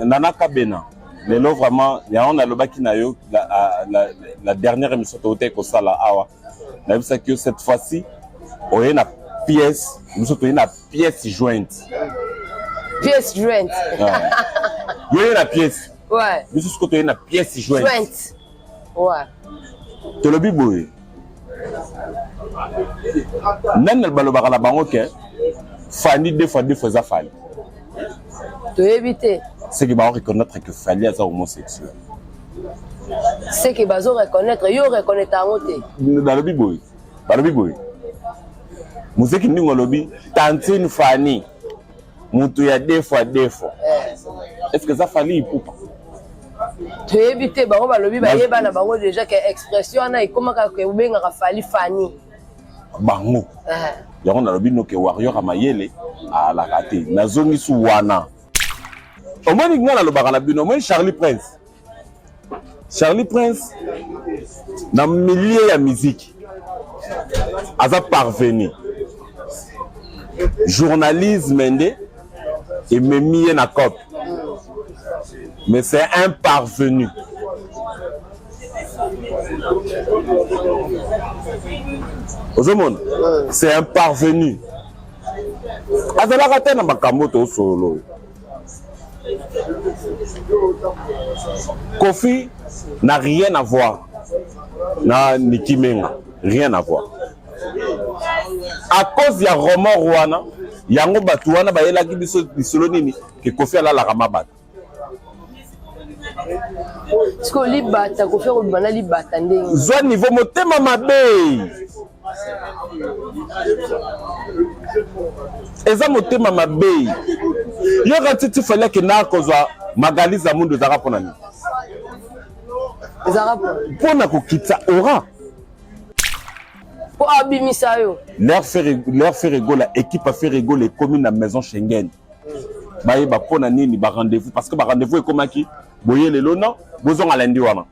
Nana Kabena. Mais là, vraiment, on a le baki na yo, la dernière émission de Kosala Awa. On a vu ça que cette fois-ci, on a une pièce, nous sommes une pièce jointe. Pièce jointe. Il y a une pièce. Ouais. Nous sommes une pièce jointe. Jointe. Ouais. Tu le biboui. Nan el balobara la bango ke Fanny deux fois ça Fanny. Tu éviter. C'est que va reconnaître que Fanny est homosexuel. C'est que bazo reconnaître, yo reconnaître en côté. Dans le biboui. Dans le biboui. Musiki ndingo lobi tantine Fanny. Mutu ya deux fois. Est-ce que ça Fanny il peut pas? Tu éviter bango balobi ba yeba na bango déjà que expression na ikoma ka ke ubenga ka Fanny. Bango. Yango na lobi no ke warrior amayele ala kate. Nazongi su wana. Omoni ngana lobaka na bino, omoni Charlie Prince. Charlie Prince na milieu ya musique. Aza parvenu. Journalisme ndé et memie na cop. Mais c'est un parvenu. C'est un parvenu. Azalaka na makamoto solo. Kofi n'a rien à voir. Na Nicki Menga, rien à voir. À cause ya Roman Rwana, yango batuana ba yelaki biso bisolo nini ke Kofi ala la ramabata. Est-ce que libata Kofi o bana libata ndenge. Zo niveau motema mabe. Eza motema mabe. Yo ratiti fallait que na kozwa Magali za mundu zaka pona ni. Zaka pona ko kitsa ora. Pour abimisa yo. Leur fait rigoler, équipe a fait rigoler commune à maison Schengen. Ba ba pona nini ba rendez-vous parce que ba rendez-vous est comme qui boye le lona, bozon à lundi wana.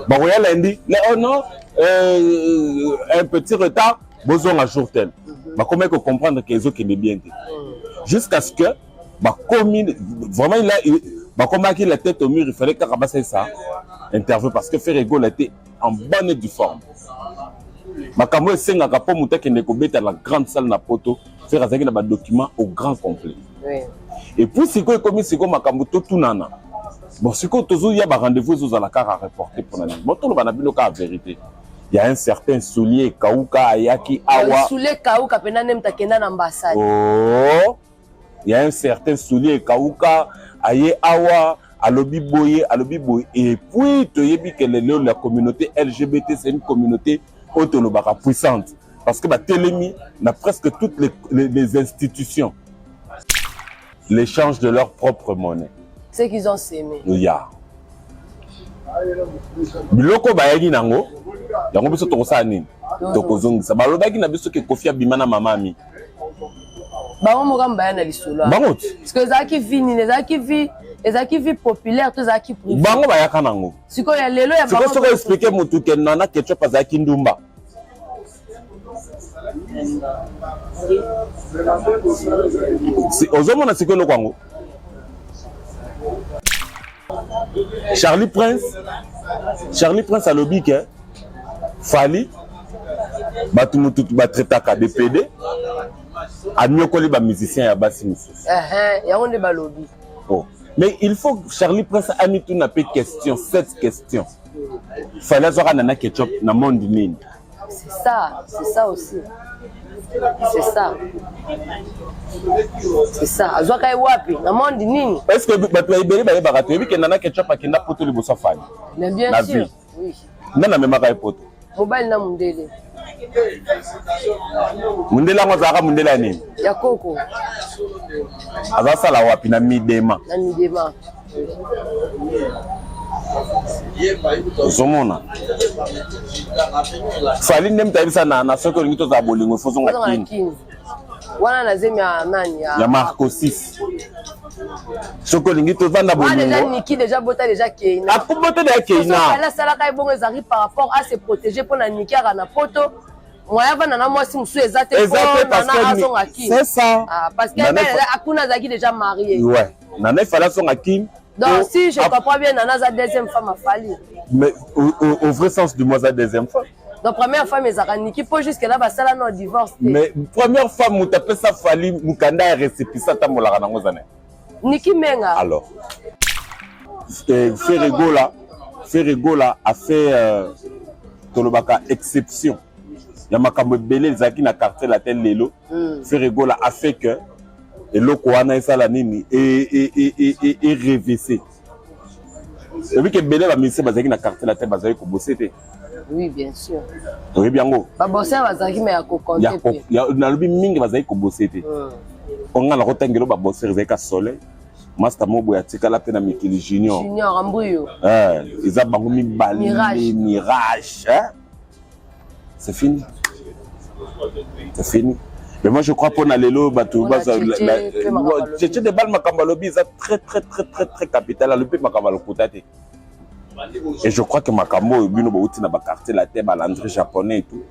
Ba boye lundi, oh non, un petit retard, bozon à jour tel. Bah comment que comprendre que les autres qui bien jusqu'à ce que bah commune vraiment il a bah comment qu'il la tête au mur il fallait qu'Arabassa ça interview parce que Ferrego était en bonne du forme. Ma camo senga kapo muta qui ne kobeta la grande salle na poto faire azaki na ba document au grand complet. Et puis c'est quoi comme c'est comme makambo to tunana. Bon c'est quoi tozo il y a ba rendez-vous aux la car à reporter pour la bon tout le banabino ka vérité. Il y a un certain soulier Kauka Ayaki Awa. Soulier Kauka penane mtakenda na ambassade. Oh. Il y a un certain soulier Kauka Aye Awa alobi boye et puis tu yebi que la communauté LGBT c'est une communauté autonobaka puissante parce que ba Télémi n'a presque toutes les institutions l'échange de leur propre monnaie. C'est qu'ils ont s'aimé. Ya. Biloko bayaki nango yango biso tokosala nini tokozongisa balobaki na biso ke Kofi abima na mamami bango mokamba baya na lisolo bango parce que ezalaki vie nini ezalaki vie populaire to ezalaki privé bango bayaka nango sikoyo ya lelo ya bango sikoyo expliquer mutu ke nana ketchup azalaki ndumba si ozomona sikoyo eloko yango Charlie Prince a lobby que Fali batumutu batretaka DPD a mieux que les musiciens ya basi mususu. Ya on ba lobby. Oh. Mais il faut que Charlie Prince a mis tout na question, cette question. Fallait avoir nana ketchup na monde nini. C'est ça aussi. C'est ça. Azoka e wapi na monde nini? Est-ce que batu ibeli ba yebaka to que nana ketchup akenda poto liboso Fali? Mais bien sûr. Oui. Nana memaka e poto. Mobile na mundele. Mundela ngozaka mundela nini? Ya koko. Aza sala wapi na midema? Na midema. Zomona. Fali nem tabisa na soko ngito za bolingo fozonga kini. Wana na zemi ya nani ya Marco 6. Soko ngito vanda bolingo. Déjà Niki déjà bota déjà Keina. Akubota déjà Keina. La sala ka bongo ezari par rapport à se protéger pour na Niki na poto. Moya va nana moi si monsieur ezate parce que c'est ça. Parce que akuna zaki déjà marié. Ouais. Nana il fallait son Hakim. Donc si je comprends bien nana sa deuxième femme a fallu. Mais au vrai sens du mot sa deuxième femme. Donc première femme ezaka niki pour jusque là ba sala non divorce. Mais première femme mu tapé ça fali mukanda récépissé ta molaka nango zane. Niki menga. Alors Ferregola a fait tolobaka exception. Ya makambo belé zaki na quartier la telle lelo. Ferregola a fait que eloko wana esala nini et révissé. Et puis que belé va misé bazaki na quartier la telle bazaki ko bosser té. Oui, bien sûr. Oui, bien go. Ba bosser bazaki mais ya ko compter. Ya na lobi mingi bazaki ko bosser té. On a la rotangelo ba bosser zaka soleil. Master Mobo ya tikala pe na Mikili Junior. Junior Ambuyo. Ils ont bango mi mirage. C'est fini. C'est fini. Mais moi je crois pour na lelo batou c'est des balles makambalobi ça très capital le pe makambalo kutate. Et je crois que makambo bino ba uti na ba quartier la terre balandré japonais et tout.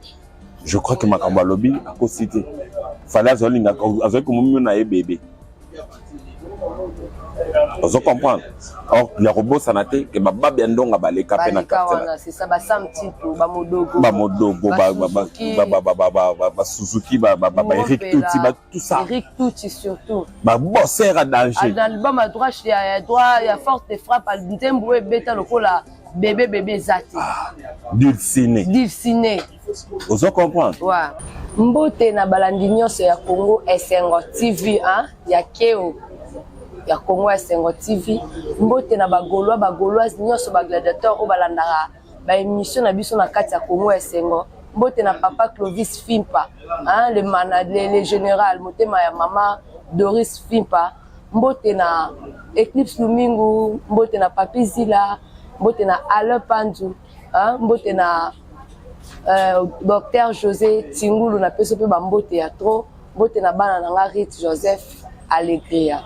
Je crois que makambalobi a ko cité. Fallait azolinga azoy ko mumio na bébé. Vous comprenez? Or, les robots sanaté que baba biendonga baleka pe na quartier. C'est ça ba samtito ba modogo. Ba Suzuki ba Eric Touti ba tout ça. Eric Touti surtout. Ba bosser à danger. Dans l'album à droite il y a forte frappe à Ntembo et beta lokola bébé zati. Dulciné. Vous comprenez? Ouais. Mbote na balandi nyonso ya Congo Esengo TV ya Keo. Ya Congo Esengo TV mbote na bagoloise nyonso ba gladiateur o balandaka ba émission na biso na kati ya Congo Esengo mbote na papa Clovis Fimpa le général motema ya mama Doris Fimpa mbote na Eclipse Lumingu mbote na Papi Zila mbote na Alain Pandu mbote na docteur José Tingulu na peso pe ba mbote ya trop mbote na bana na Rite Joseph Allegria.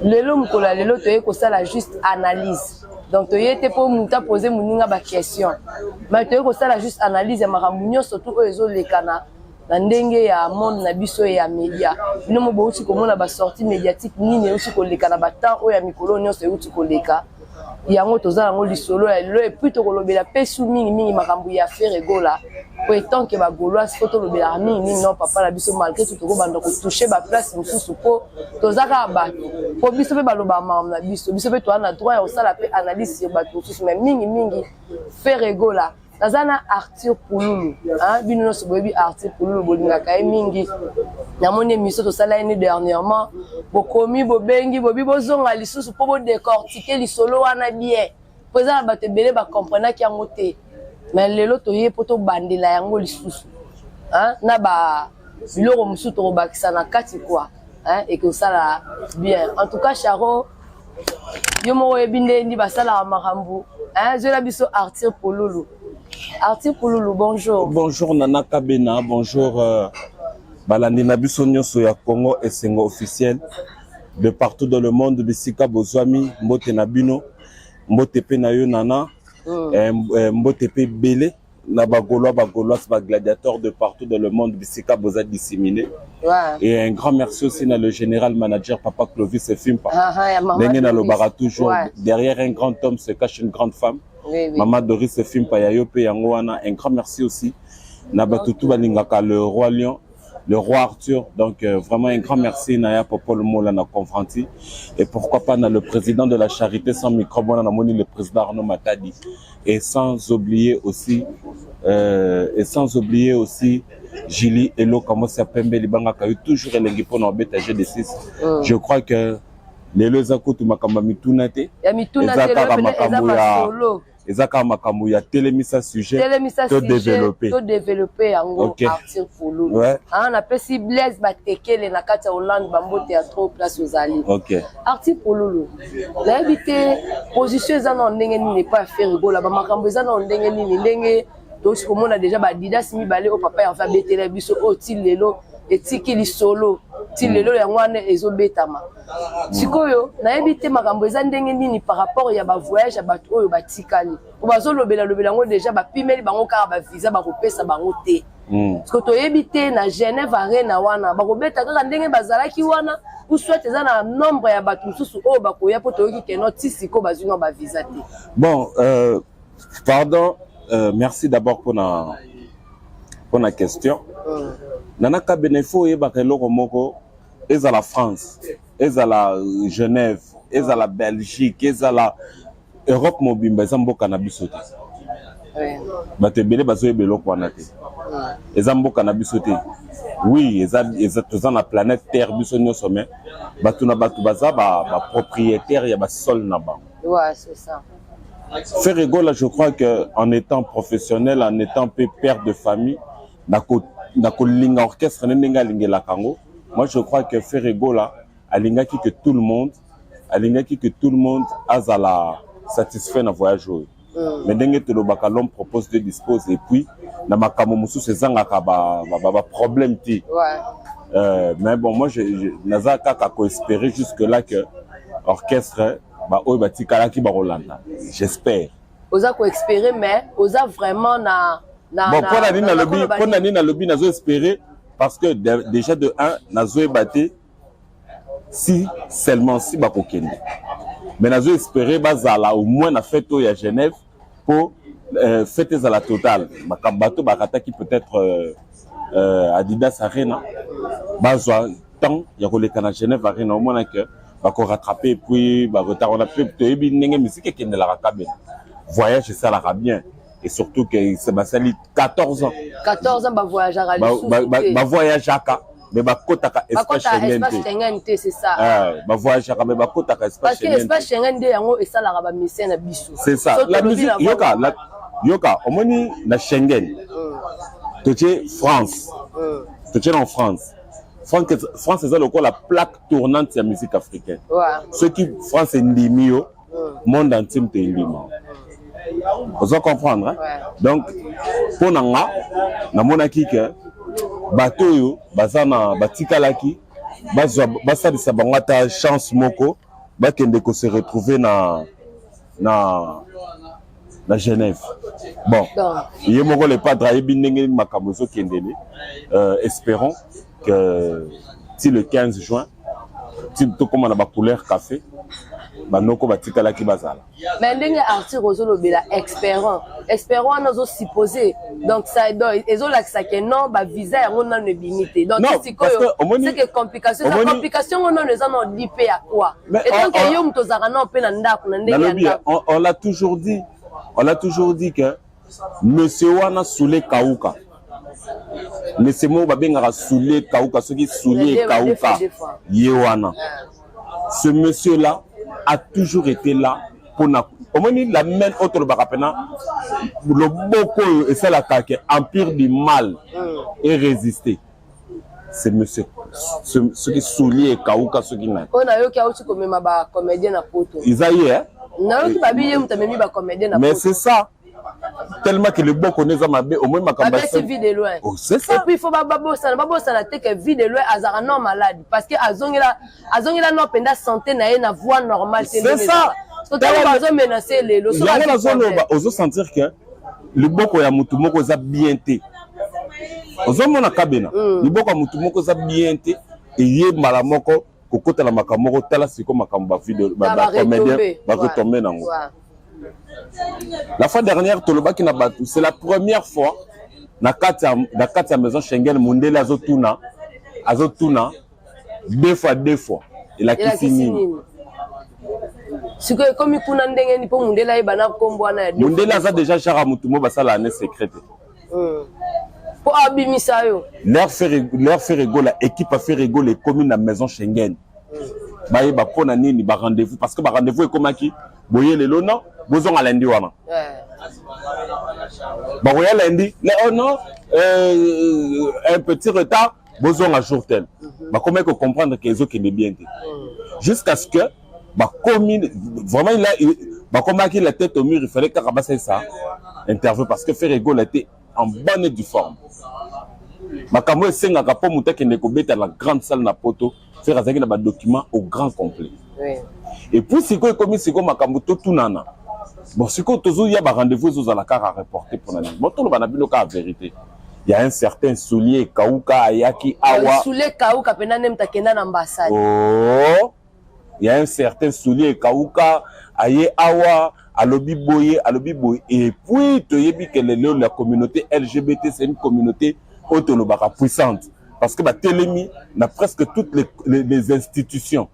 Lelo mukola lelo toye ko sala juste analyse. Donc toye te po muta poser muninga ba question. Mais toye ko sala juste analyse ya makambo nyonso surtout ezo lekana na ndenge ya monde na biso ya média. Bino mo bouti ko mona ba sortie médiatique nini uti ko lekana ba temps o ya mikolo nyonso uti ko leka. Yango tozala ngo lisolo ya lelo et puis to ko lobela pesu mingi makambo ya Ferregola. Pour tant que ba gaulois photo le bela mingi non papa la biso malgré tout ko banda ko toucher ba place mususu po tozaka ba po biso pe ba loba mam na biso pe to na droit au sala pe analyse sur ba mususu mais mingi Ferregola nazana Arthur Pululu bino no sobobi Arthur Pululu bolinga kai mingi na mon émission to sala une dernièrement bokomi bobengi bobi bozonga lisusu po bo décortiquer lisolo wana bien présent ba te belé ba comprendre ki yango te. Mais lelo toye poto bandela yango lisusu na ba biloko musu to bakisa na kati quoi et que ça là bien en tout cas Charo yo mo ebinde ndi basala makambu je la biso Arthur Pululu bonjour Nana Kabena bonjour balandi na biso nyonso ya Congo Esengo officiel de partout dans le monde bisika bozwami mbote na bino mbote pe na yo nana mbote pe belé na bagolois ba gladiateurs de partout dans le monde bisika boza disséminé. Et un grand merci aussi na le général manager papa Clovis Fimpa. Ndenge na lobara toujours derrière un grand homme se cache une grande femme. Maman Doris Fimpa ya yo pe yango wana un grand merci aussi na batutu balingaka le roi lion. Le roi Arthur, donc vraiment un grand merci Naya Popol Mola na confronti et pourquoi pas le président de la charité sans microbe on a moni le président Arnaud Matadi et sans oublier aussi Julie Elo comment ça Pembe Libanga qui a eu toujours elengi pour na betager de 6. Je crois que les lozakutu makamba mitunate ya mitunate le ezaka makambo ya telemisa sujet to développer yango Arthur Pululu na pesi Blaise batekele na kati ya Hollande bambote ya trop place ozali Arthur Pululu la habité position za na ndenge nini pas Ferregola ba makambo za na ndenge nini ndenge to sikomona déjà ba Didas mibale au papa ya va betela biso o ti lelo etiki li solo ti lelo yango wana ezobetama sikoyo nayebi te makambo eza ndenge nini par rapport ya bavoyage ya bato oyo batikali po bazolobela yango déjà bapimeli bango kaka bavisa bakopesa bango te parce que toyebi te na Genève arena wana bakobeta kaka ndenge bazalaki wana ou soit eza na nombre ya bato mosusu oyo bakoya mpo toyoki keno ti sikoyo bazwi no bavisa te. Bon, pardon, merci d'abord pour la question. Nana Kabenefo et Bakeloko Moko, et à la France, et à la Genève, et à la Belgique, et à la Europe mobile, Bazambo Cannabis. Batebele Bazoé Belo Kwanate. Ezambo Cannabis. Oui, ils ont dans la planète Terre, Bissonio Sommet. Batuna Batubaza, propriétaire, il y a un sol là-bas. Ouais, c'est ça. Ferrego, là, je crois qu'en étant professionnel, en étant père de famille, orchestre, moi je crois que Ferrego, là, que tout le monde a la satisfait dans le voyage. Mais l'homme propose de disposer et puis, dans ma camomoussou, c'est un problème. Mais bon, moi, je n'ai pas espéré jusque-là que l'orchestre, j'espère. Oza ko espérer mais oza vraiment na bon pour la ligne lobby nazo espérer parce que déjà de 1 nazo ebaté si seulement si bakokende mais nazo espérer bazala au moins na fête à Genève pour fêter à la totale makambato bakata qui peut-être Adidas Arena bazwa tant ya koleka na Genève Arena au moins que bako rattraper puis ba retard on a fait toyebi ndenge musique qui ne la rakabe voyage ça la bien et surtout que c'est basali 14 ans ba voyage à ba voyage aka mais ba kotaka espace Schengen c'est ça ba voyage aka mais ba kotaka espace Schengen parce que espace Schengen de yango et ça la ba mission na biso c'est ça la musique yoka omoni na Schengen toche France toche en France est la plaque tournante de la musique africaine. Ouais. Ceux qui France est ndimio, monde entier est ndimio. Vous allez comprendre, hein? Ouais. Donc, pour nous, na monaki que bateau bazana batikalaki basa de sabangata chance moko bakende ko se retrouver na Genève. Bon, il y a moko le padre yebi ndenge makamozo kendele. Espérons que si le 15 juin, si tout comme on a ba couleur café, banoko batikala ki bazala. Mais ndenge artiste Rosolo bela espérons nous supposer donc ça ezo la que non ba visa yango na ne limité. Donc c'est que complication on ne les en lipé à quoi. Et donc yo mtozaka na pe na ndako na ndenge on l'a toujours dit que monsieur wana Soulé Kauka laissez moi babengara Soulé Kauka ceux qui Soulé Kauka yewana ce monsieur là a toujours été là pour au moins la même autre barapena le boko et c'est la caque empire du mal et résister c'est monsieur ceux qui Soulé Kauka ceux qui n'a on a eu qui a aussi comme ma comédien na poto Isaïe hein non qui babi mtamemi ba comédien na mais c'est ça tellement que le bon connaît ça mabé au moins ma campagne c'est vie de loin c'est ça et puis il faut babosa na te que vie de loin azara non malade parce que azongela non penda santé na voix normale c'est ça parce que bazo menacer les lo so la zone ozo sentir que le boko ya mutu moko za bien té ozo mona kabena le boko ya mutu moko za bien té et yé mala moko kokota la makamoko tala siko makambo ba vidéo ba comédien ba retomber nango. La fois dernière, c'est la première fois na kati maison Schengen Mundele azotuna deux fois il a kissini si que comme kuna ndenge ni po Mundele bana kombo na Mundele a déjà chara mutumo basala année secrète pour abimisa yo leur faire rigoler équipe a fait rigoler commune la maison Schengen ba ba pona nini ba rendez-vous parce que ba rendez-vous est comme qui boye le lona bozon à lundi wana ba boye lundi oh non un petit retard bozon à jour tel ba comment que comprendre que les autres qui bien jusqu'à ce que ba commune vraiment il a ba comment qu'il la tête au mur il fallait qu'Arabassa ça interview parce que Ferrego était en bonne et due forme makambo esengaka po moto akende kobeta la grande salle na poto faire azalaki na badocument au grand complet. Et puis sikoyo ekomi sikoyo makambo totunana bon sikoyo tozoya barendez-vous ezozala kaka reporter pour nani bon toloba na bino ka vérité. Il y a un certain soulier Kauka Ayaki Awa. Soulier Kauka penane mtakenda na ambassade. Oh, il y a un certain soulier Kauka Aye Awa alobi boye. Et puis tu yebi que la communauté LGBT c'est une communauté autolobaka puissante parce que bah Télémi n'a presque toutes les institutions.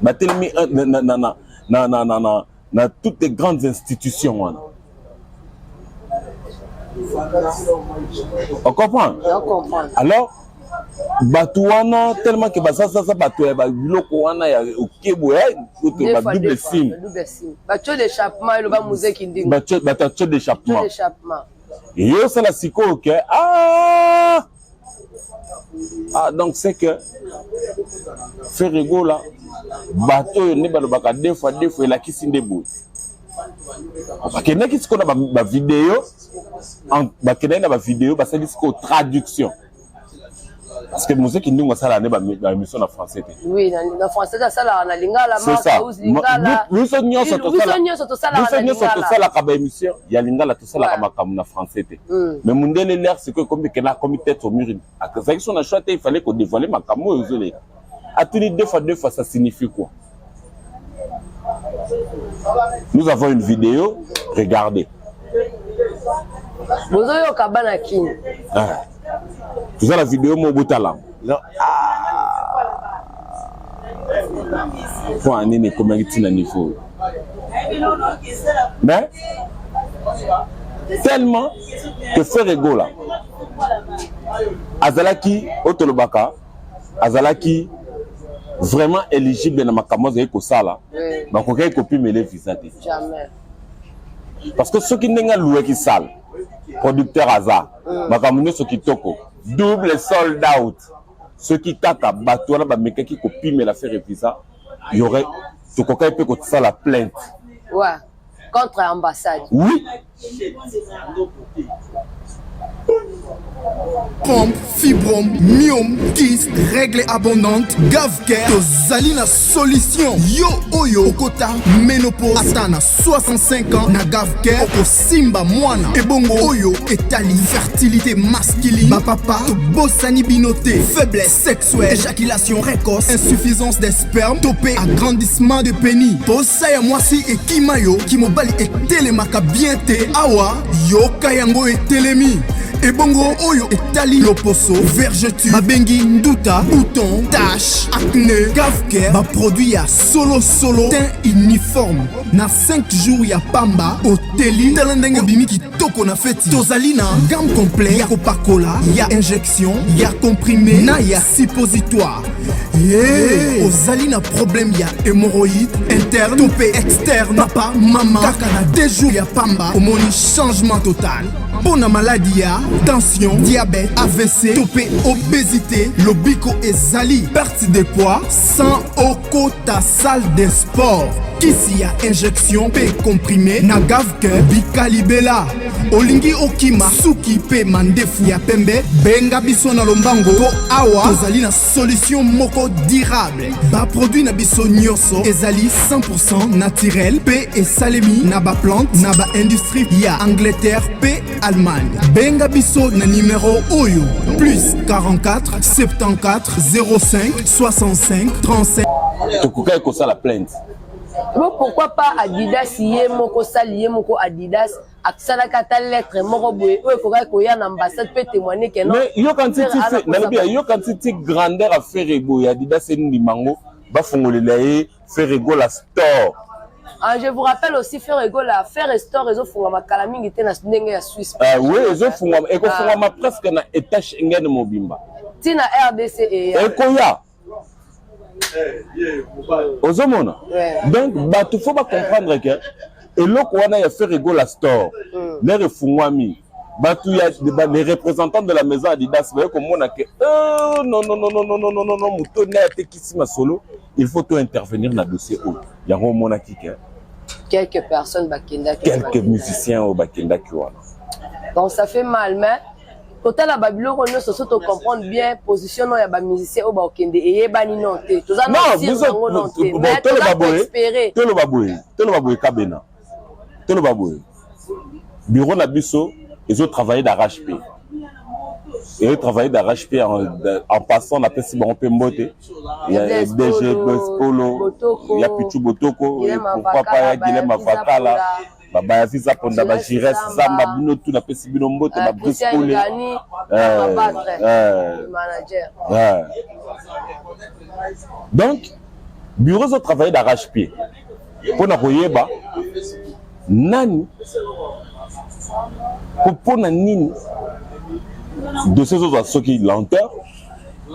Bah Télémi na toutes les grandes institutions. On comprend? On comprend. Alors, Batouana, tellement que ça Batou, Bilokoana, ya Okebo, double sim. Bateau d'échappement, il va musée qui dit. Bateau d'échappement. Et yo, c'est la psycho, ok? Ah, donc c'est que, Ferrego là, bateau, ne balobaka deux fois, il a qui s'y débrouille. Parce que qui se connaît ma vidéo, ma vidéo, parce que c'est traduction. Parce que musique qui nous ça la émission en français. Oui, en français ça la na lingala c'est ça. Nous sommes ça la émission, il y a lingala tout ça la comme en français. Mais mon dernier l'air c'est que comme tête au mur. À cause qu'on a choisi il fallait qu'on dévoile ma camo isolé. À tous les deux fois ça signifie quoi? Nous avons une vidéo, regardez. Vous avez un cabane qui. Vous avez la vidéo Mobutala. Pour un nez comme un niveau. Mais tellement que Ferrego là, Azalaki Otolobaka, Azalaki vraiment éligible dans ma camoise et Kosala, donc on peut copier mes visa. Jamais. Parce que ceux qui n'ont pas loué qui sale, producteur hasard, ceux qui toko, double sold out, ceux qui kaka, bateau là, mais qui copie mais la faire visa, il y aurait, ce qu'on peut ça la plainte. Ouais, contre l'ambassade. Oui. Pompe, fibrome, myome, kyste, règle abondante, Gavker, Tozalina solution. Yo oyo, Okota, ménopause, Atana, 65 ans, na Gavker, Oko Simba Mwana, Ebongo oyo, Etali, fertilité masculine, Bapapa, Tobosani binoté, faiblesse sexuelle, éjaculation précoce, insuffisance des spermes, topé, agrandissement de pénis, Posaya Mwasi et Kimayo, Kimobali et Télémaka bienté, Awa, Yo Kayango et Télémi. Ebongo oyo etali loposo, vergeture, babengi nduta, bouton, tache, acné, Gavker, ba produit ya solo, teint uniforme. Na 5 jours ya pamba, oteli, telendenge bimi ki toko na feti. Tozalina, gamme complet, ya Coca-Cola, ya injection, ya comprimé, na ya suppositoire. Yeah. Ozalina problème ya hémorroïde, interne, topé, externe, papa, maman, kaka na 2 jours ya pamba, omoni changement total. Bona maladie ya tension, diabète, AVC, topé, obésité, lobiko et zali, perte de poids, sans okota salle de sport. Kisi ya injection pe comprimé, na Gavker, bikalibela, olingi okima, suki pe mandefu ya pembe, benga biso na lombango, po awa, tozali na solution moko durable. Ba produit na biso nyoso, ezali 100% naturel, pe et salemi, na ba plante, na ba industrie ya Angleterre, pe Allemagne. Benga biso na numéro oyo, plus 44 74 05 65 35. Tokuka ko ça la plainte. Bon, pourquoi pas Adidas yé moko sali yé moko Adidas aksala kata lettre moko boye o ekoka ko ya na ambassade peut témoigner que non. Mais yo quand tu grandeur à Ferrego ya Adidas ni mango ba fongolela e Ferrego la store. Ah, je vous rappelle aussi Ferrego la faire store ezo funga makala mingi te na ndenge ya Suisse. Oui, ezo funga eko funga presque na étage ngene mobimba. Tina RDC et Ekoya. Ozomona. Donc il faut pas comprendre que et loko wana ya Ferrego la store les refungwami batu ya les représentants de la maison Adidas va komona que non muto na te kisima solo il faut tout intervenir na dossier o ya mona kike quelques personnes bakenda quelques musiciens au bakenda ki wana. Donc ça fait mal mais total la babiloko nous surtout to comprendre bien position non ya ba musicien au ba okende et bani non te toza non non te mais toza espérer to le baboye kabena to le baboye bureau na biso ils ont travaillé d'arrache-pied et travaillé d'arrache-pied en passant on appelle si bon pembote il y a DG Polo il y a Pichu Botoko pourquoi pas Guilhem Avakala baba ya fisa ponda ba Jires Zamba bino tout na pesi bino mbote ba Briscole manager donc bureaux ont travaillé d'arrache-pied pour na koyeba nani pour na nini de ces autres ceux qui lenteur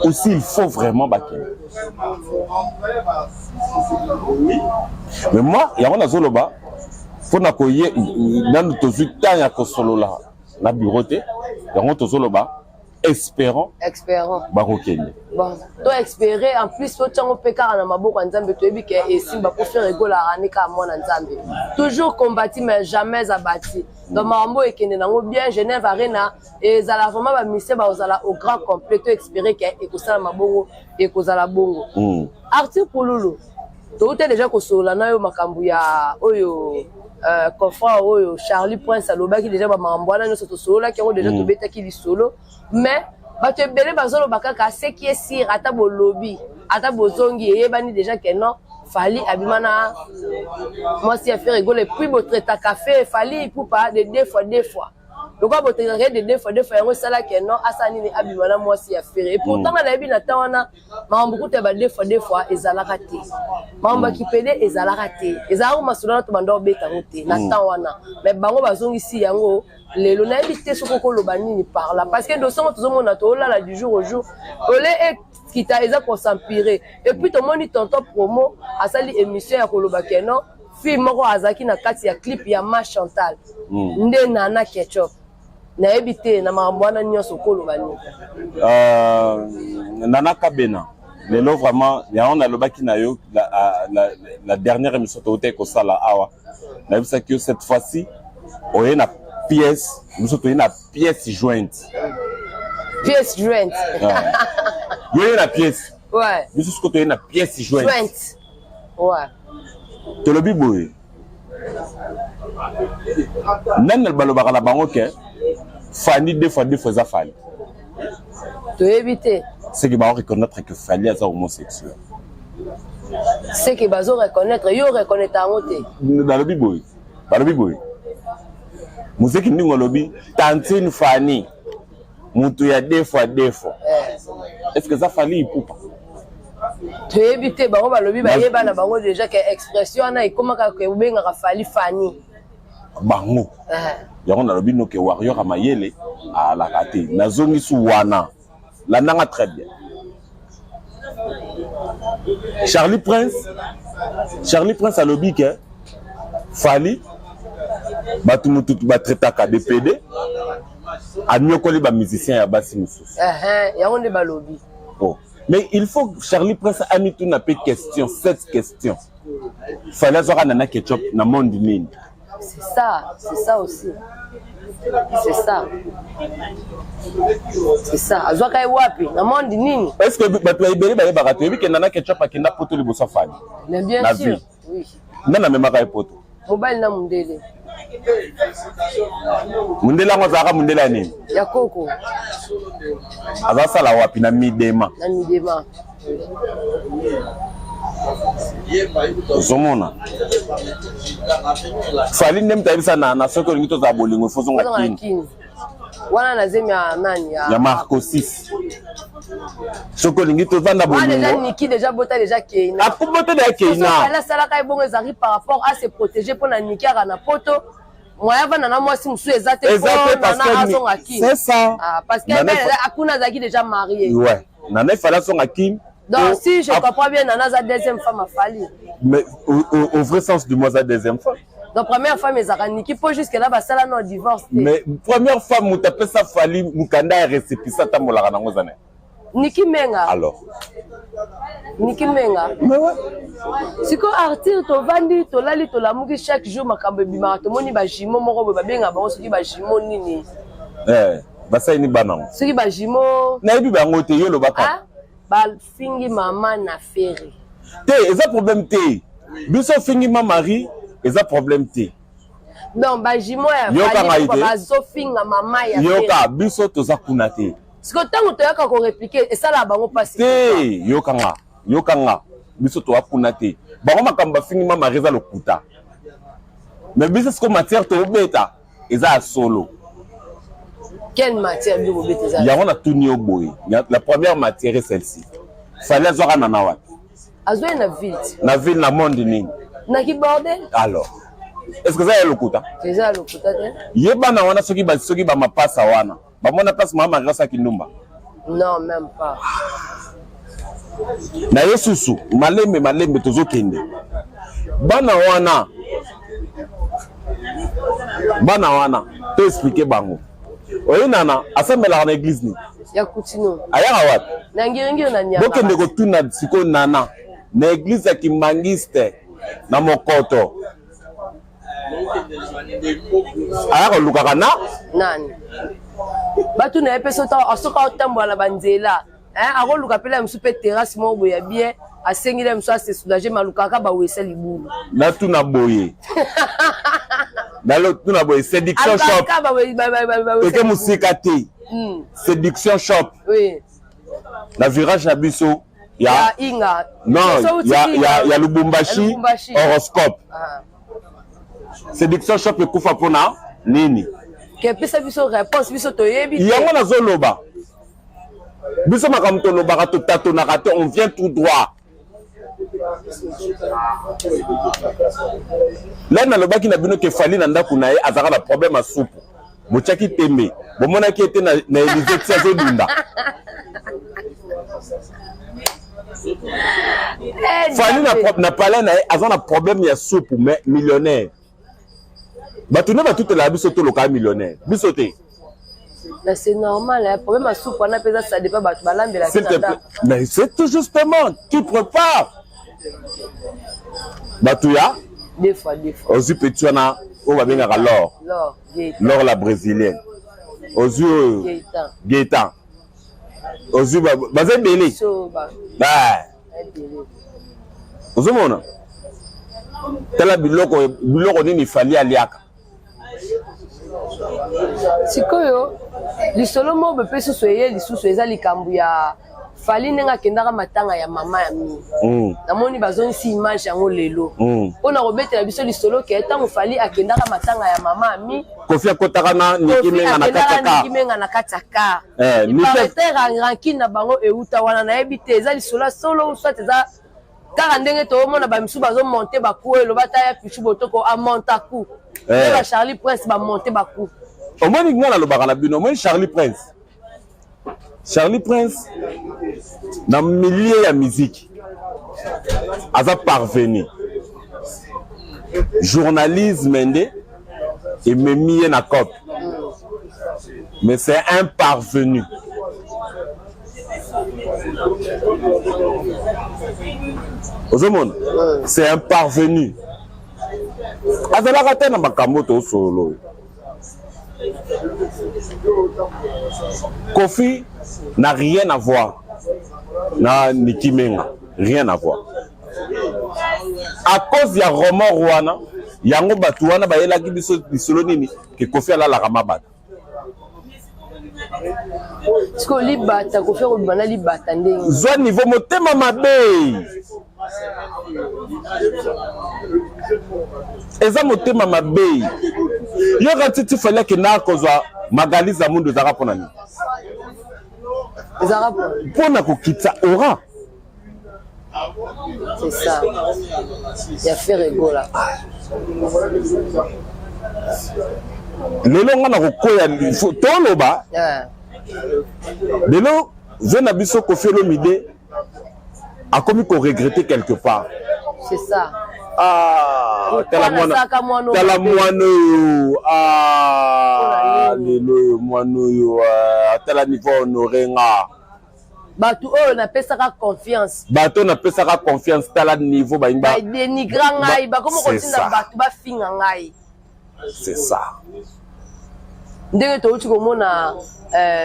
aussi il faut vraiment baquer mais moi il y a un azoloba pour na koye dans to zuta ya kosolola na bureauté il y a un azoloba espérons bakokende bon to espérer en plus to tsango peka na maboko nzambe to ebi ke esimba pour faire rigola anika mona nzambe toujours combattu mais jamais abattu donc mambo ekende nango bien Genève Arena et zala vraiment ba mission ba ozala au grand complet to espérer ke ekosala mabongo ekozala bongo Arthur Pululu to ute déjà kosola na yo makambu ya oyo confrère oyo Charlie Prince alobaki déjà ba mambwana nyoso to solo ki déjà to betaki li solo mais bato ebele bazolo bakaka ce qui est sûr ata bo lobby ata bozongi eyebani déjà que non fali abimana moi si a fait rigoler puis bo traiter café fali pour pas de deux fois donc bo traiter de deux fois yango sala que non asani ni abimana moi si a fait et pourtant na yebi na tawana mambo kuta ba deux fois ezala raté mambo ki pede ezala raté ezala masula to bando beta roté na tawana mais bango bazongi si yango lelo na ebité soko loba nini par là parce que dosango tozomona to la du jour au jour olé et kita eza pour s'empirer et puis to moni tonton promo asali émission ya koloba keno film moko azaki na kati ya clip ya Ma Chantal nde Nana Ketchup na ebité na mambwana nyoso koloba nini Nana Kabena lelo vraiment ya on a lobaki na yo la dernière émission to te ko sala awa na bisa que cette fois-ci oye na pièce, nous sommes une pièce jointe. Pièce jointe. Il y a une pièce. Ouais. Nous sommes une pièce jointe. Jointe. Ouais. Tu le biboui. Nan le balobara la banque. Fanny deux fois ça Fanny. Tu éviter. C'est que va reconnaître que Fanny est homosexuel. C'est que va reconnaître, yo reconnaître en côté. Dans le biboui. Dans le biboui. Muziki ndingo lobi Tantine Fanny mutu ya deux fois est-ce que ça fallait poupa tu éviter bango ba lobi ba yeba na bango déjà que expression na ikomaka ke ubenga ka fali Fanny bango yango na lobi no ke warrior amayele ala kate nazongi su wana la nanga très bien Charlie Prince a lobi ke fali batu mutu batretaka BPD anyokoli ba musicien ya basi mususu yango nde balobi mais il faut Charlie Prince a mis tout na pe question cette question fallait zora Nana Ketchup na monde nini c'est ça aussi c'est ça azwaka wapi na monde nini est-ce que batu ibeli ba yeba rato yebi ke Nana Ketchup akenda poto liboso fani mais bien sûr oui nana memaka poto mobile na mundele mundela ngozaka mundela nini ya koko azasala wapi na midema zomona fali ndem taibisa na soko ngito za bolingo fozo ngakini wana nazemi ya nani ya Marco 6 soko ngito vanda bolingo déjà Niki déjà bota déjà Keina akubota de Keina la sala kai bongo ezari par rapport à se protéger pour na Niki na poto moya vana na mwasi musu ezate c'est ça parce que akuna zaki déjà marié ouais nana fala son akim donc si je comprends bien nana za deuxième femme a fallu mais au vrai sens du mot za deuxième femme donc première femme ezaka Niki pour jusque là ba sala no divorce mais première femme mutape ça fali mukanda récépissé ta molaka nango zane Niki Menga alors Niki Menga mais ouais siko Arthur to vandi to lali to lamuki chaque jour makambo bima to moni ba jimo moko ba benga ba soki ba jimo nini basali ni bana soki ba jumeau nayebi bango te yo lobaka ba fingi mama na feri te eza problème te biso fingi ma mari eza problème te non ba jumeau ya bazo finga mama ya feri yoka biso toza kuna te siko tango toyaka ko répliquer esala bango pasi te yokanga biso toza kuna te bango makambo fingi ma mari eza lokuta mais biso siko matière tobeta eza ya solo. Quelle matière bio bobeta eza? Yango na tuni oboye. La première matière est celle-ci. Fallait azwaka na nawa. Azwa na ville. Na ville na monde nini? Na ki bordel? Alors. Est-ce que ça est lokuta? C'est lokuta te? Yeba na wana soki ba mapasa wana. Ba mona place mama grâce ki ndumba. Non, même pas. Na yesusu malembe tozokende. Bana wana to expliquer bango. Oyo nana asambela na église ni. Ya kutino. Ayaka wapi? Na ngiringi na nyama. Bokende ko tuna siko nana na église ya Kimangiste na Mokoto. Ayaka lukaka na nani? Batu na epeso ta asoka otambola banzela. Akoluka pela msu pe terrasse mo boya bien asengile msu ase soulager malukaka ba wesa libulu. Na tuna boye. Nalo tuna boye séduction shop. Eke musika te. Séduction shop. Oui. Na virage na biso ya Inga. Non, ya Lubumbashi horoscope. Séduction shop ekufa pona nini? Ke pesa biso réponse biso toyebi. Yango na zoloba. Biso makambo tolobaka totatonaka te, on vient tout droit. Là nalobaki na bino ke fali na ndako na ye azaka na problème à soupe. Bochaki tembe. Bomonaki ete na Élysée tia zodunda. Fali na palais na ye azaka na problème ya soupe mais millionnaire. Batune batute la biso to loka millionnaire. Biso te. C'est normal, le problème à soupe, on a pesé ça dépend de la langue. S'il te plaît. Mais c'est tout justement, tu prépares. Batouya? Deux fois. Aux yeux pétuana, on va bien à l'or. L'or la brésilienne. Aux yeux Gaétan. Aux yeux Bazé Bélé. Aux yeux mon. Tela biloko nini fali aliaka. Sikoyo lisolo mo bepe susu eye lisusu eza likambu ya fali nenga kendaka matanga ya mama ya mi namoni bazonisi image yango lelo mpona kobetela biso lisolo ke ntango fali akendaka matanga ya mama ya mi Kofi akotaka na nikimenga na kati ya kar iparete rankine na bango euta wana nayebi te eza lisolo solo soit eza kaka ndenge toomona bamisu bazomonte baku eloba ta ya pichu botoko amonta ku ba Charlie Prince bamonte baku. Au moins il y a le baralabino, au moins Charlie Prince dans le milieu de la musique a parvenu journalisme et me mis na cop mais c'est un parvenu. C'est un parvenu. Azalaka na makambo solo. Kofi n'a rien à voir. Na Nikimenga, rien à voir. À cause du roman Rwanda, yango batuana ba yela ki bisolo nini ke Kofi ala la ramabata. Sko libata Kofi ko bana libata ndenge. Zo niveau motema mabe. Eza motema mabe. Yo ratiti fallait que na kozwa magaliza mundu zaka pona ni. Zaka pona ko kitsa ora. C'est ça. Ya faire rigola. Lelo ngana ko koya toloba. Lelo zena biso ko felo mide a commis qu'on regrettait quelque part. C'est ça. Tala moano tala niveau honoré nga. Batu na pesaka confiance. Bato na pesaka confiance tala niveau ba imba. Ba dénigrant ngai ba comment continue batu ba finga ngai. C'est ça. ndenge touti komona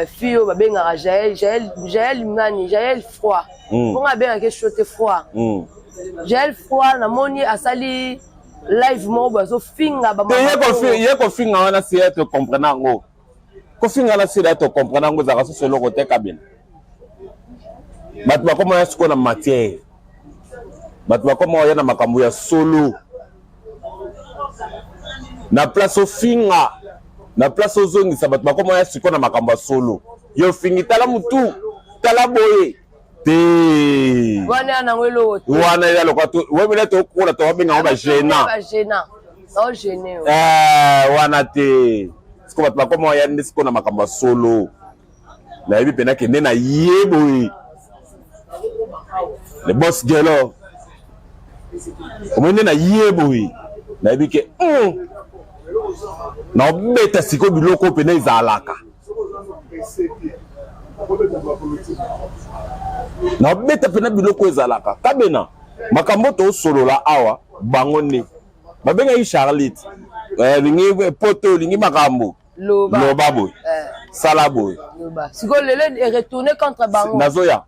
fille oyo babengaka Jaël nani Jaël Froid bongo abengaka chote froid Jaël Froid namoni asali live moko bazofinga ye kofinga wana si ete comprendre yango kofinga na si ete comprendre yango ezalaka so solo kote kabina bato bakoma ya sikoyo na matière bato bakoma oya na makambo ya solo na place ofinga na place ozongisa bato bakoma ya sikoyo na makambo ya solo yo fingi tala mutu tala boye te wana nango eloko te wana ya lokatu webele to kola to babenga ba gênant no gêné wana te siko bato bakoma ya ndi sikoyo na makambo ya solo na yebi pena kende na yeboye le boss gelo omende na yeboye na yebi ke na obeta siko biloko pena ezalaka na obeta pena biloko ezalaka kabena makambo to solola awa bango ne babenga yi Charlotte lingi poto lingi makambo loba boy sala boy loba siko lele est retourné contre bango nazoya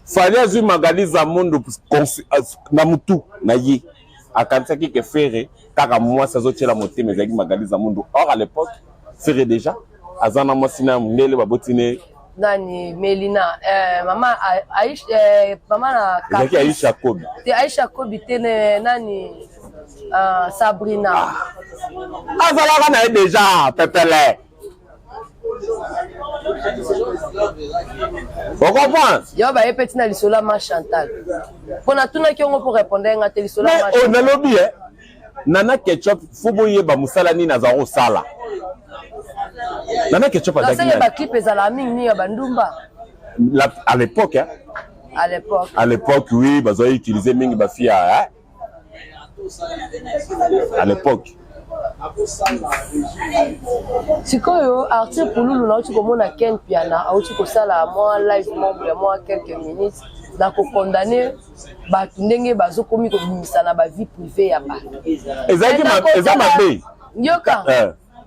fallait azui magaliza mondo na mutu na ye akanisaki ke fere kaka mwasi azotiela motema ezalaki magaliza mondo or à l'époque fere déjà aza na mwasi na mondele babotine nani Melina mama mama na ezalaki Aisha Kobi te Aisha Kobi te nani Sabrina azalaka na ye déjà pepele on comprend yo ba yepeti na lisola ma Chantal pona tuna ki ongo pour répondre nga te lisola ma Chantal on a lobby Nana Ketchup fubo yeba musala ni nazaro sala Nana Ketchup a dit ba clip ezala mingi ya bandumba à l'époque hein à l'époque oui bazo utiliser mingi ba fia à l'époque sikoyo artiste Pululu na uti komona Ken Piana auti kosala moi live membre ya moi quelques minutes na ko condamner ba ndenge bazo komi ko bimisa na ba vie privée ya ba ezaki mabe nyoka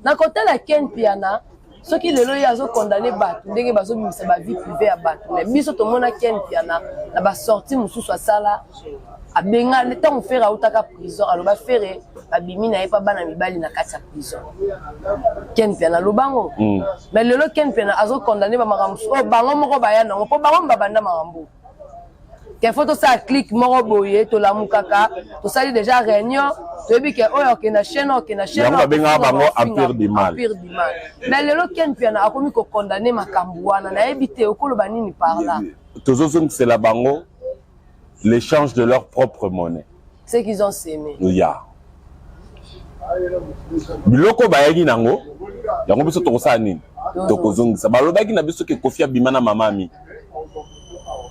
na kotala Ken Piana soki lelo ya zo condamner ba ndenge bazo bimisa ba vie privée ya ba mais biso to mona Ken Piana na ba sortie mususu asala abenga le temps faire autaka prison aloba faire abimi na yepa bana mibali na kati ya prison Ken Piana lobango mais lelo Ken Piana azo condamner ba makambo bango moko bayana ngo po bango babanda makambo ke photo ça click moko boye to lamu kaka to sali déjà réunion to bi ke oyo ke na chaîne yango benga bango empire du mal mais lelo Ken Piana akomi ko condamner makambo wana na ebité okoloba nini par là tozozong c'est la bango l'échange de leur propre monnaie. C'est qu'ils ont s'aimé. Yeah. Biloko bayaki nango, yango biso tokosa nini? Tokozongisa. Balobaki na biso ke Kofi abimana mamami.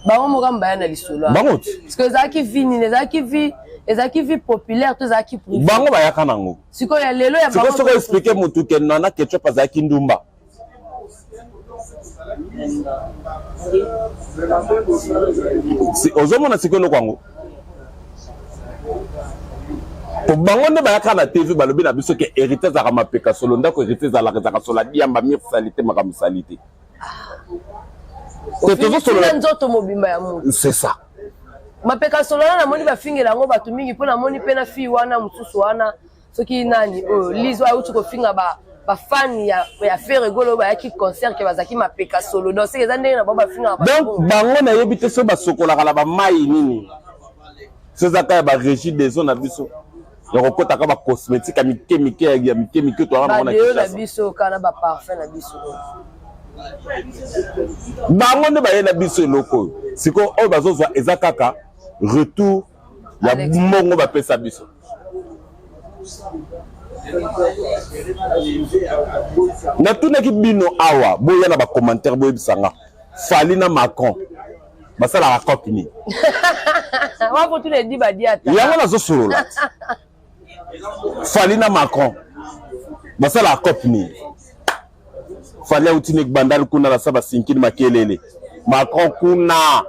Bango mokamba ya na lisolo. Bango. Parce que ezaki vini, ezaki vie populaire, to ezaki privé. Bango bayaka nango. Siko ya lelo ya bango. Siko expliquer mutu ke Nana Ketchup azaki ndumba. Ozomona sikolo kwango po bango nde bayaka na TV balobi na biso ke hérité zaka mapeka solo ndako hérité zalaka zaka sola diamba mirsalité makamsalité c'est ça mapeka solo na moni bafingela ngo batu mingi pona moni pena fi wana mususu wana soki nani lizo auti ko finga ba fan ya faire rigolo ba yaki concert ke bazaki mapeka solo donc c'est ça ndenge na ba finga ba donc bango na yebite so ba sokola kala ba mai nini c'est ça ka ba régie des zones na biso ya kokota ka ba cosmétique ya mike to wana na biso kana ba parfum na biso bango nde bayena biso eloko siko oyo bazozwa eza kaka retour ya mbongo bapesa biso natunaki bino awa boya na bacommentaire boyebisanga Fali na Macron basalaka coque nini yango nazosolola Fali na Macron basalaka coque nini Fali auti bandali kuna na saba sinkini makelele Macron kuna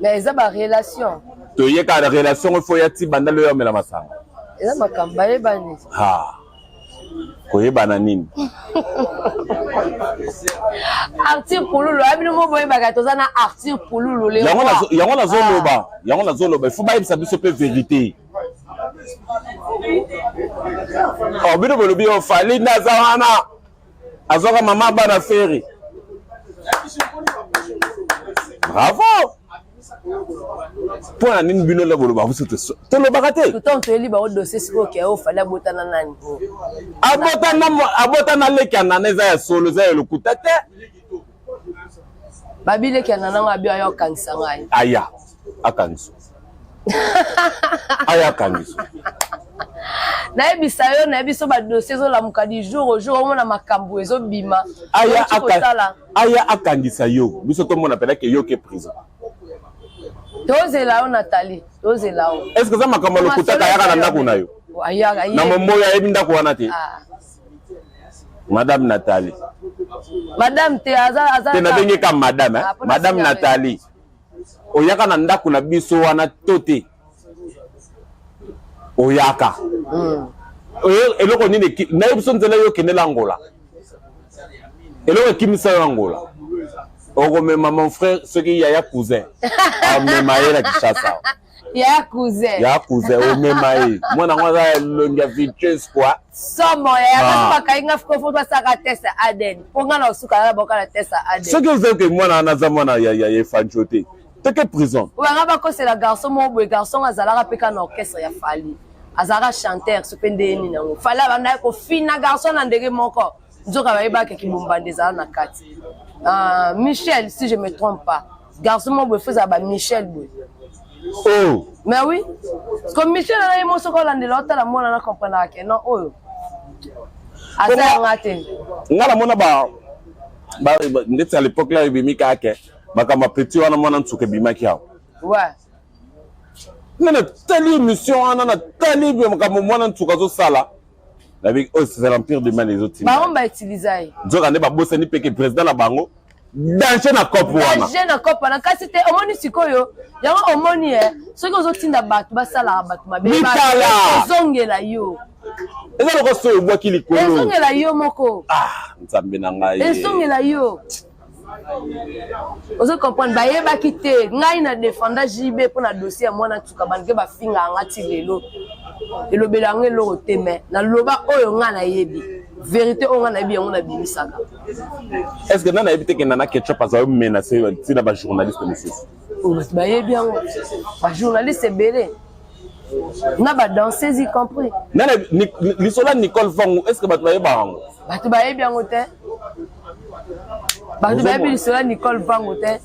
mais eza ba relation toyeka na relation il faut yati bandali yo mela masanga eza makamba yebani ha koyeba na nini Arthur Pouloulou abino mo boye bagatoza na Arthur Pouloulou le yango nazoloba il faut bayebisa biso pe vérité bino bolobi ofali naza wana azoka mama bana feri bravo pour nini bino la boloba biso te lobaka te tout temps toyeli ba dossier siko ke ofali abotana nani abotana leki anana eza ya solo eza ya lokuta te babile ki anana abi ayo kanisa ngai aya akanisa aya akanisa nayebisa yo nayebiso ba dossier ezolamuka du jour au jour omona makambo ezobima aya akangisa yo biso tomona peleke yo ke prison tozela yo Nathalie tozela yo est-ce que ça makambo lokutaka yaka na ndako na yo na momboyo ayebi ndako wana te Madame Nathalie Madame te aza te nabengi ka madame Madame Nathalie oyaka na ndako na biso wana tote oyaka eloko nini na biso nzela yo kendela Angola eloko kimisa yo Angola okomema mon frère soki yaya cousin amema ye na Kinshasa ya cousin omema ye mwana ngo aza elongia vitesse quoi somo ya bakainga fiko fo basaka test Aden ponga na osuka na bokala test Aden soki ozo ke mwana anaza mwana ya fancho te teke prison wanga bakosela garçon mo boy garçon azalaka peka na orchestre ya Fali azalaka chanteur supende ni nango Fali abanda ko fina garçon na ndenge moko nzoka bayeba ke kibombandeza na kati Michel si je me trompe pas garçon mo boy faisait ba Michel boy oh mais oui comme Michel na yemo soko landela otala mona na comprendre que non oyo asa ngate ngala mona ba ndetse à l'époque là ibimika ke bakama petit wana mwana ntsuke bimaki hawo ouais nana tali émission wana na tali bimaka mwana ntsuka zo sala avec c'est l'empire de mal les autres ba on ba utiliser nzoka ne ba bosse ni peke président na bango danger na cop wana danger na cop na kasi te omoni sikoyo yango omoni soki ozotinda bato basala bato mabe ezongela yo eza loko so ebwaki likolo ezongela yo moko nzambe na ngai ezongela yo ozo comprendre bayebaki te ngai na défendant JB pour na dossier ya mwana tuka banke bafinga angati lelo elobela yango eloko te me na loba oyo nga na yebi vérité oyo nga na yebi yango na bimisaka est-ce que nana yebi te ke nana ketchup aza menacé tina ba journaliste mosusu bato bayebi yango ba journaliste ebele na ba danseuse y compris nana lisola Nicole Vangu est-ce que bato bayeba yango bato bayebi yango te bato bayebi lisola Nicole Vangu te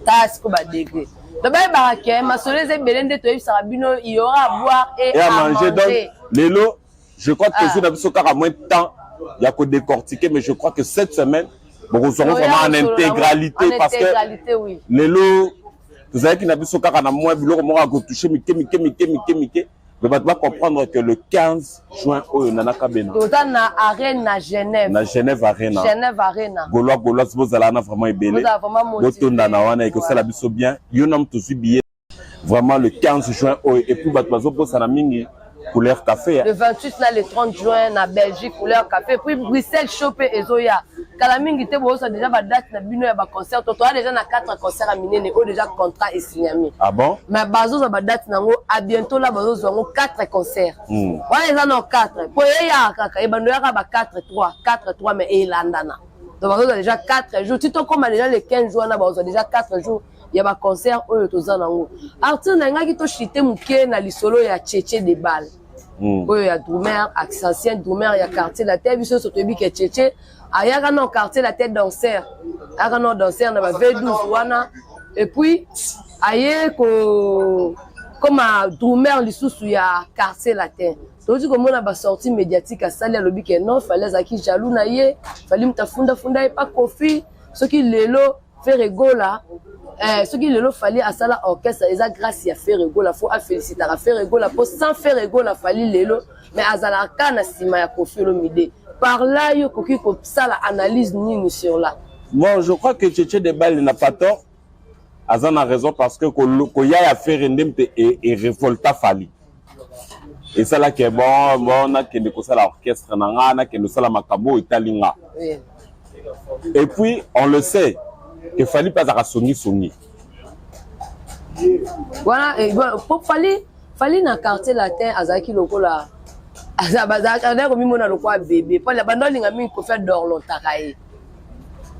ta siko ba degré to bayebaka ke masolo eza ebele nde toyebisaka bino il y aura à boire et à manger donc lelo je crois que c'est biso kaka moins de temps il y a que décortiquer mais je crois que cette semaine beaucoup seront vraiment en intégralité parce que oui lelo vous avez qui na biso kaka na moins biloko moko ko toucher mike mais tu vas comprendre que le 15 juin au nanaka bena na arène na Genève arena Gaulois vous allez vraiment ebele botonda na wana et que ça la biso bien yo nam to billet vraiment le 15 juin et puis bato bazo posa na mingi couleur café le 28 là le 30 juin na Belgique couleur café puis Bruxelles chopé ezoya kala mingi te bosa déjà ba date na bino ya ba concert to déjà na 4 concerts à minene o déjà contrat est signé ah bon mais bazo za ba date nango à bientôt là bazo zongo 4 concerts wana eza no 4 po ya kaka e bando ya ba 4-3 mais elandana donc bazo déjà 4 jours tu to comme déjà les 15 jours na bazo déjà 4 jours il y a ba concert oyo toza nango artiste na ngaki to chité muke na lisolo ya Tchétché de Bal oyo ya Doumer ancien Doumer ya quartier la tête biso soto bi ke Tchétché ayaka no quartier la tête danseur ayaka no danseur na ba V12 wana et puis aye ko comme a Doumer lisusu ya quartier la tête donc tu comme on a ba sortie médiatique à salle lobi ke non fallait zaki jaloux na ye fallait mtafunda funda pas kofi ce qui lelo fait rigola ce qui le fallait à ça orchestre eza grâce à faire rigola faut à féliciter à faire rigola pour sans faire rigola fallait lelo mais azala kana sima ya Koffi Olomide par là yo koki ko ça la analyse nini sur là bon je crois que Tchétché de Bal n'a pas tort azana raison parce que ko ya faire ndemte et révolta fali Et ça là qui est bon, on a qui est l'orchestre, on a qui est la macabo italien. Et puis on le sait qu'il fallait pas à songi. Voilà, et voilà, pour fallait na quartier latin azaki lokola azabazaka comme mona lokwa bébé pour la bande ngami ko faire dorlo takaye.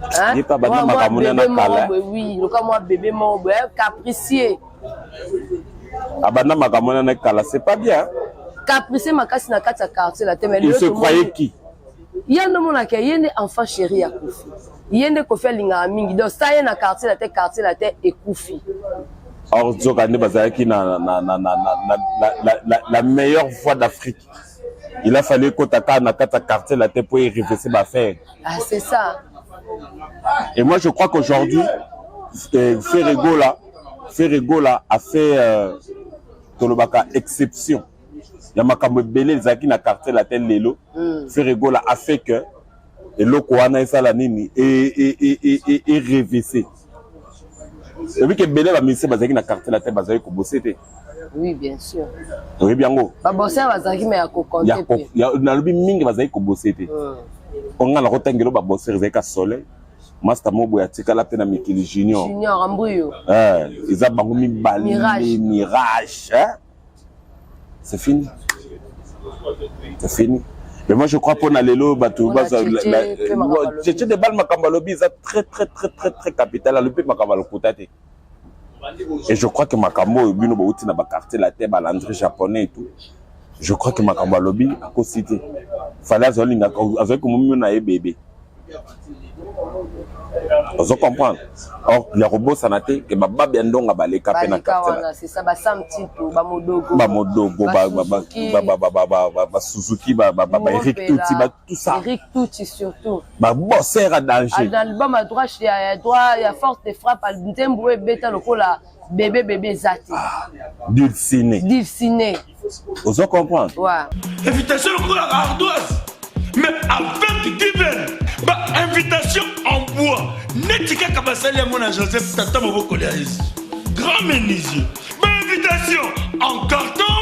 Hein? Pas bande makamuna na kala. Oui, lokwa moi bébé mon capricieux. Abanda makamuna na kala, c'est pas bien. Capricieux makasi na kati ya quartier latin mais il se croyait qui? Yende mona ke yende enfant chéri ya Koufi. Yende ko faire linga mingi donc ça y est na quartier latin et Koufi. Or Zokane Bazaki la meilleure voix d'Afrique. Il a fallu que Taka na kata quartier la tête pour y réverser ma affaire. Ah c'est ça. Et moi je crois qu'aujourd'hui Ferrego là a fait Tolobaka exception. Il y a makambo belé zaki na quartier la tête lelo. Ferrego là a fait que et lokoana et salanini et réversé. Et puis que belé va misser bazaki na quartier la tête bazaki ko bosser. Oui bien sûr. Oui bien go. Ba bosser bazaki mais ya ko compter. Ya na lobi mingi bazaki ko bosser. On a la rotangelo ba bosser zaka soleil. Master Mobo ya tika la pena Mikili Junior. Junior Ambruyo. Ils ont bangomi balé mirage. C'est fini. C'est fini. Mais moi je crois pour Nalelo Batou j'ai des balles Makambalobi ça très capital le pays Makambalo Kotate. Et je crois que Makambo Bino Bouti na ba quartier la tête balandré japonais et tout. Je crois que Makambalobi a cité. Fallait azolinga avec comme na bébé. Vous comprenez? Or, les robots sanaté que ma babi ndonga baleka pena quartier. C'est ça, ba samtito, ba modogo. Ba Suzuki, ba Eric Touti, ba tout ça. Eric Touti surtout. Ba bosser à danger. Dans le bas ma droite, il y a forte frappe à l'Ntemboué beta lokola bébé zati. Dulciné. Vous comprenez? Ouais. Invitation à ardoise. Mais avec divers, invitation en bois. Netika Kabasali à mon Joseph Tata Moboko grand menuisier. Invitation en carton.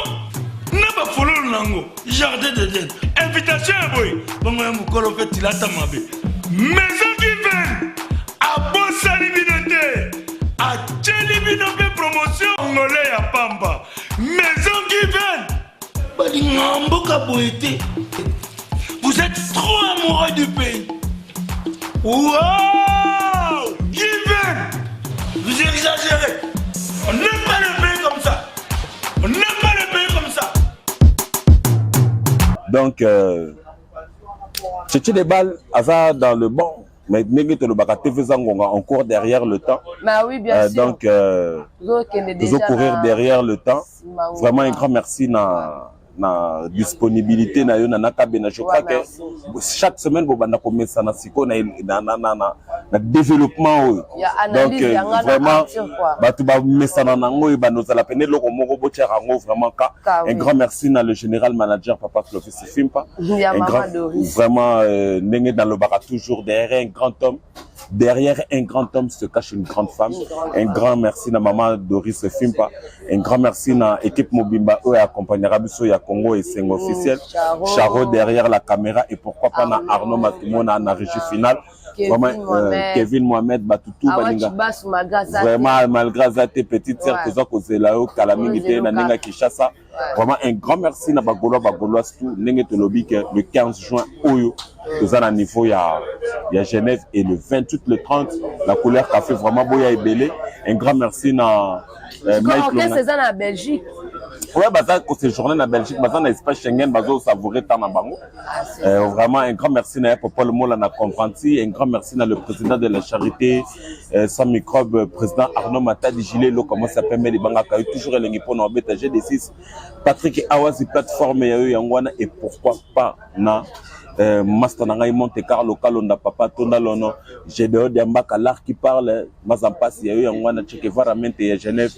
N'a pas follow nango. Jardin de Dieu. Invitation à boy. Bon, Mokolo fait il a tamabé. Maison divers. À Bossali Binote. À Tchelibinope promotion. Angolais à Pamba. Maison divers. Balingambo Kaboete. Vous êtes trop amoureux du pays. Wow! Given! Vous exagérez. On n'aime pas le pays comme ça. On n'aime pas le pays comme ça. Donc, des balles dans le bon. Mais on court derrière le temps. Bah oui, bien sûr. Donc, toujours courir derrière le temps. Vraiment un grand merci na disponibilité na yo na nakabena. Je crois que chaque semaine bo banda komesa na siko na développement. Donc vraiment batu ba mesana nango ba nozala pene loko moko bo tshera ngo vraiment ka. Un grand merci na le général manager Papa Clovis Fimpa. Vraiment ndenge dans le baka toujours derrière un grand homme. Derrière un grand homme se cache une grande femme. Un grand merci à maman Doris Fimpa. Un grand merci à l'équipe Mobimba qui accompagnera Bisso ya Congo et c'est officiel. Charo derrière la caméra et pourquoi pas na Arnaud Matumona à la régie finale. Vraiment Kevin Mohamed Batutu Balinga. Vraiment malgré ça tes petites sœurs que ça cause là au calamité na ninga Kinshasa. Vraiment un grand merci na Bagolo tout ndenge to lobby que le 15 juin oyo nous à niveau il y a Genève et le 28 le 30 la couleur café vraiment boya et belé. Un grand merci na Mike Longa. En Belgique. Ouais, bah ça, quand c'est journée en Belgique, bah ça, dans l'espace Schengen, bah ça, savourer tant à Bango. Vraiment, un grand merci à Paul Mola na Compranti, un grand merci à le président de la charité, sans microbe, président Arnaud Matadi Gilet, comment ça s'appelle, les Banga, toujours les Nipon en bêta G6, Patrick Awazi, plateforme, Yangwana, et pourquoi pas, na, Master Nangai Monte Carlo, Kalonda, Papa, Tondalono, Gédéo Diambaka, l'art qui parle, Mazampas, Yangwana, Tchekevara, Mente, Genève,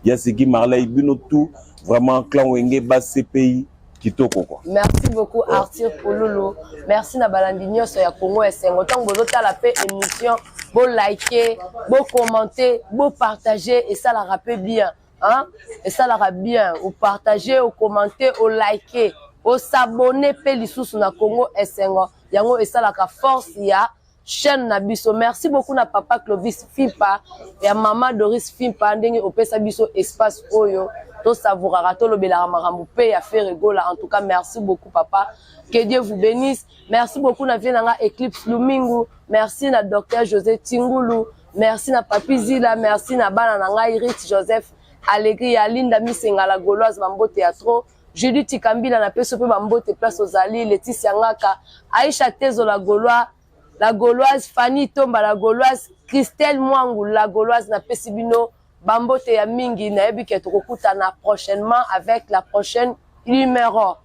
Yassigi Marley, Binotou, vraiment, clan Wenge, bas CPI, Kitoko. Merci beaucoup, Arthur Pololo. Merci, Nabalandinho, Soya Congo et Sengo. Tant que vous avez la paix émission, vous likez, vous commentez, vous partagez, et ça la rappelle bien. hein? Et ça la bien, au partager, au commenter, au liker, au s'abonner, pe sous na Congo Essengo. Yango et ça la force ya chaîne na biso. Merci beaucoup na papa Clovis Fimpa et à maman Doris Fimpa ndenge opesa biso espace oyo. To savourara to lobela marambu pe ya faire rigola. En tout cas, merci beaucoup papa. Que Dieu vous bénisse. Merci beaucoup na vie nanga Eclipse Lumingu. Merci na docteur José Tingulu. Merci na Papi Zila. Merci na bana nanga Irit Joseph Allegri ya Linda Misenga la Gauloise Mambo Théâtre. Judith Tikambila na peso pe Mambo te place aux Ali. Laetitia Ngaka. Aïcha Tezo la Gauloise. Fanny Tomba la Gauloise. Christelle Mwangu la Gauloise na Pesibino. Bambote ya mingi na ebi ke tokokutana prochainement avec la prochaine numéro.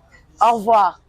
Au revoir.